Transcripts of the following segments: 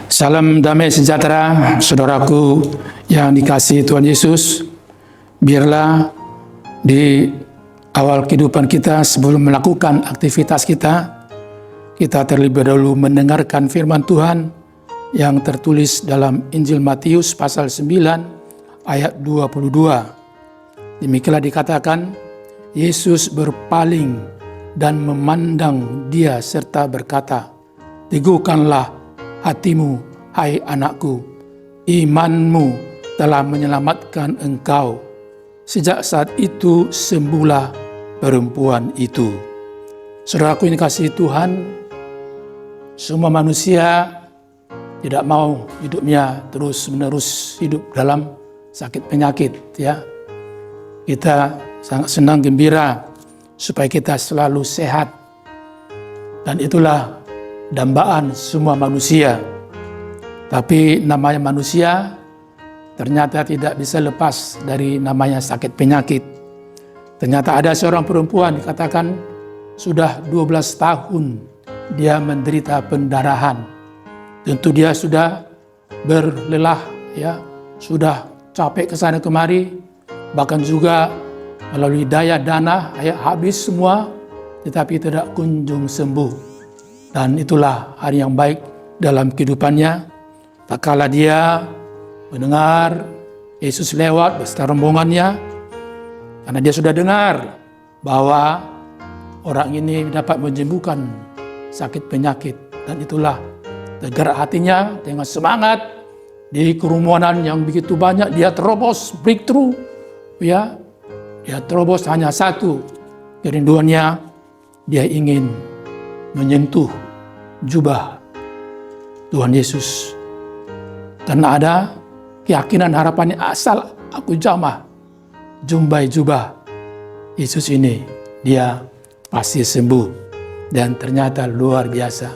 Salam damai sejahtera, saudaraku yang dikasihi Tuhan Yesus. Biarlah di awal kehidupan kita, sebelum melakukan aktivitas kita terlebih dahulu mendengarkan firman Tuhan yang tertulis dalam Injil Matius pasal 9 ayat 22. Demikianlah dikatakan, Yesus berpaling dan memandang dia serta berkata, "Teguhkanlah hatimu, hai anakku, imanmu telah menyelamatkan engkau." Sejak saat itu sembuhlah perempuan itu. Saudaraku yang dikasihi Tuhan, semua manusia tidak mau hidupnya terus-menerus hidup dalam sakit penyakit, ya. Kita sangat senang gembira supaya kita selalu sehat. Dan itulah dambaan semua manusia. Tapi namanya manusia ternyata tidak bisa lepas dari namanya sakit penyakit. Ternyata ada seorang perempuan dikatakan sudah 12 tahun dia menderita pendarahan. Tentu dia sudah berlelah, ya, sudah capek ke sana kemari, bahkan juga melalui daya dana habis semua, tetapi tidak kunjung sembuh. Dan itulah hari yang baik dalam kehidupannya. Tak kala dia mendengar Yesus lewat beserta rombongannya, karena dia sudah dengar bahwa orang ini dapat menyembuhkan sakit penyakit. Dan itulah tergerak hatinya dengan semangat. Di kerumunan yang begitu banyak dia terobos, breakthrough, ya. Dia terobos hanya satu kerinduannya, dia ingin menyentuh jubah Tuhan Yesus. Karena ada keyakinan harapannya, asal aku jumpai jubah Yesus ini, dia pasti sembuh. Dan ternyata luar biasa.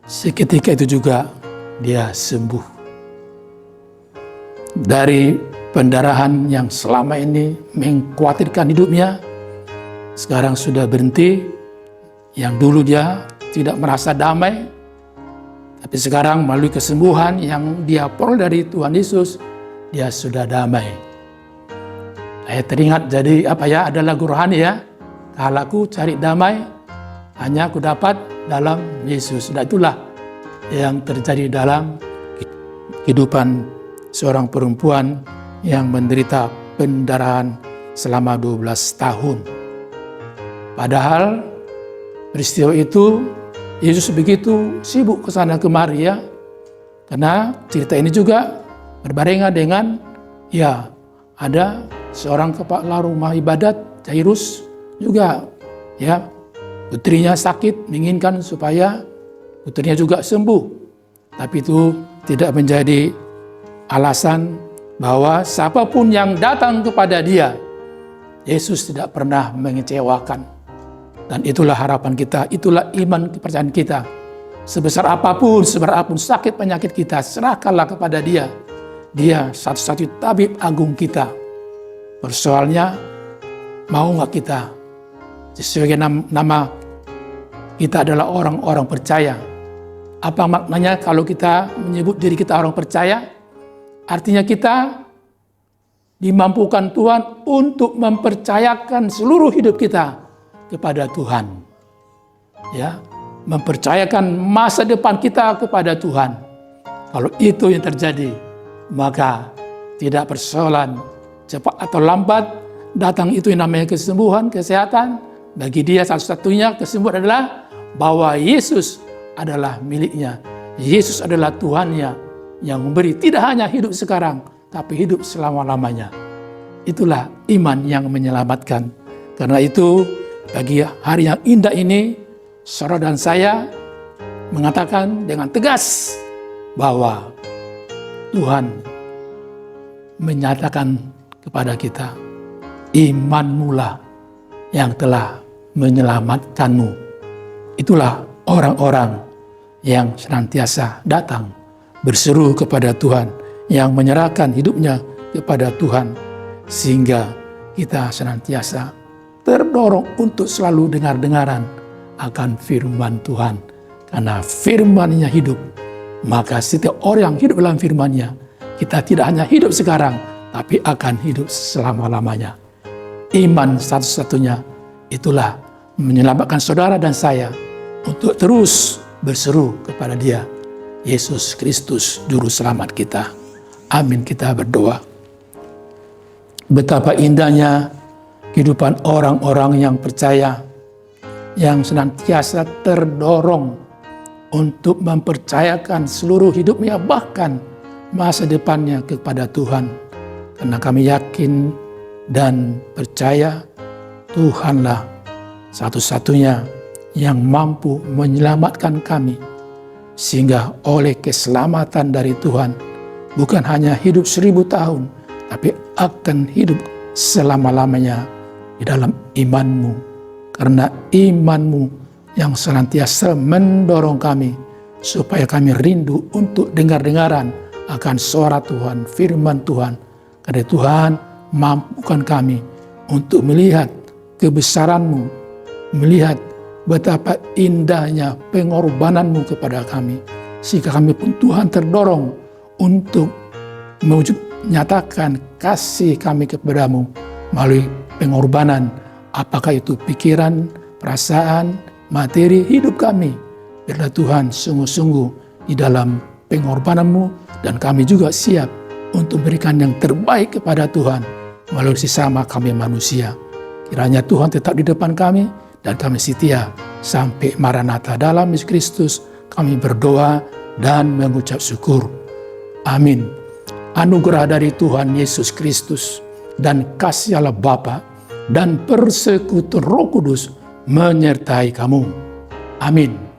Seketika itu juga dia sembuh. Dari pendarahan yang selama ini mengkhawatirkan hidupnya, sekarang sudah berhenti. Yang dulu dia tidak merasa damai, tapi sekarang melalui kesembuhan yang dia peroleh dari Tuhan Yesus, dia sudah damai. Saya teringat ada lagu rohani, ya. Kalau aku cari damai, hanya aku dapat dalam Yesus. Dan itulah yang terjadi dalam kehidupan seorang perempuan yang menderita pendarahan selama 12 tahun. Padahal peristiwa itu Yesus begitu sibuk ke sana kemari, ya. Karena cerita ini juga berbarengan dengan, ya, ada seorang kepala rumah ibadat, Jairus juga, ya, putrinya sakit, menginginkan supaya putrinya juga sembuh. Tapi itu tidak menjadi alasan bahwa siapapun yang datang kepada dia, Yesus tidak pernah mengecewakan. Dan itulah harapan kita, itulah iman kepercayaan kita. Sebesar apapun sakit penyakit kita, serahkanlah kepada dia. Dia satu-satunya tabib agung kita. Persoalnya, mau nggak kita? Sesuai nama kita adalah orang-orang percaya. Apa maknanya kalau kita menyebut diri kita orang percaya? Artinya kita dimampukan Tuhan untuk mempercayakan seluruh hidup kita kepada Tuhan, ya, mempercayakan masa depan kita kepada Tuhan. Kalau itu yang terjadi, maka tidak persoalan cepat atau lambat datang itu yang namanya kesembuhan, kesehatan. Bagi dia satu-satunya kesembuhan adalah bahwa Yesus adalah miliknya. Yesus adalah Tuhannya yang memberi, tidak hanya hidup sekarang, tapi hidup selama-lamanya. Itulah iman yang menyelamatkan. Karena itu, bagi hari yang indah ini, saudara dan saya mengatakan dengan tegas bahwa Tuhan menyatakan kepada kita, imanmu lah yang telah menyelamatkanmu. Itulah orang-orang yang senantiasa datang berseru kepada Tuhan, yang menyerahkan hidupnya kepada Tuhan, sehingga kita senantiasa terdorong untuk selalu dengar-dengaran akan firman Tuhan. Karena firman-Nya hidup, maka setiap orang yang hidup dalam firman-Nya, kita tidak hanya hidup sekarang, tapi akan hidup selama-lamanya. Iman satu-satunya itulah menyelamatkan saudara dan saya untuk terus berseru kepada Dia, Yesus Kristus, Juru Selamat kita. Amin, kita berdoa. Betapa indahnya kehidupan orang-orang yang percaya, yang senantiasa terdorong untuk mempercayakan seluruh hidupnya, bahkan masa depannya kepada Tuhan. Karena kami yakin dan percaya Tuhanlah satu-satunya yang mampu menyelamatkan kami, sehingga oleh keselamatan dari Tuhan bukan hanya hidup 1000 tahun, tapi akan hidup selama-lamanya di dalam iman-Mu. Karena iman-Mu yang senantiasa mendorong kami supaya kami rindu untuk dengar-dengaran akan suara Tuhan, firman Tuhan. Karena Tuhan mampukan kami untuk melihat kebesaran-Mu, melihat betapa indahnya pengorbanan-Mu kepada kami, sehingga kami pun Tuhan terdorong untuk menyatakan kasih kami kepadamu melalui pengorbanan, apakah itu pikiran, perasaan, materi hidup kami. Biarlah Tuhan sungguh-sungguh di dalam pengorbanan-Mu, dan kami juga siap untuk berikan yang terbaik kepada Tuhan melalui sesama kami manusia. Kiranya Tuhan tetap di depan kami dan kami setia sampai Maranatha. Dalam Yesus Kristus kami berdoa dan mengucap syukur. Amin. Anugerah dari Tuhan Yesus Kristus dan kasih Allah Bapa dan persekutuan Roh Kudus menyertai kamu. Amin.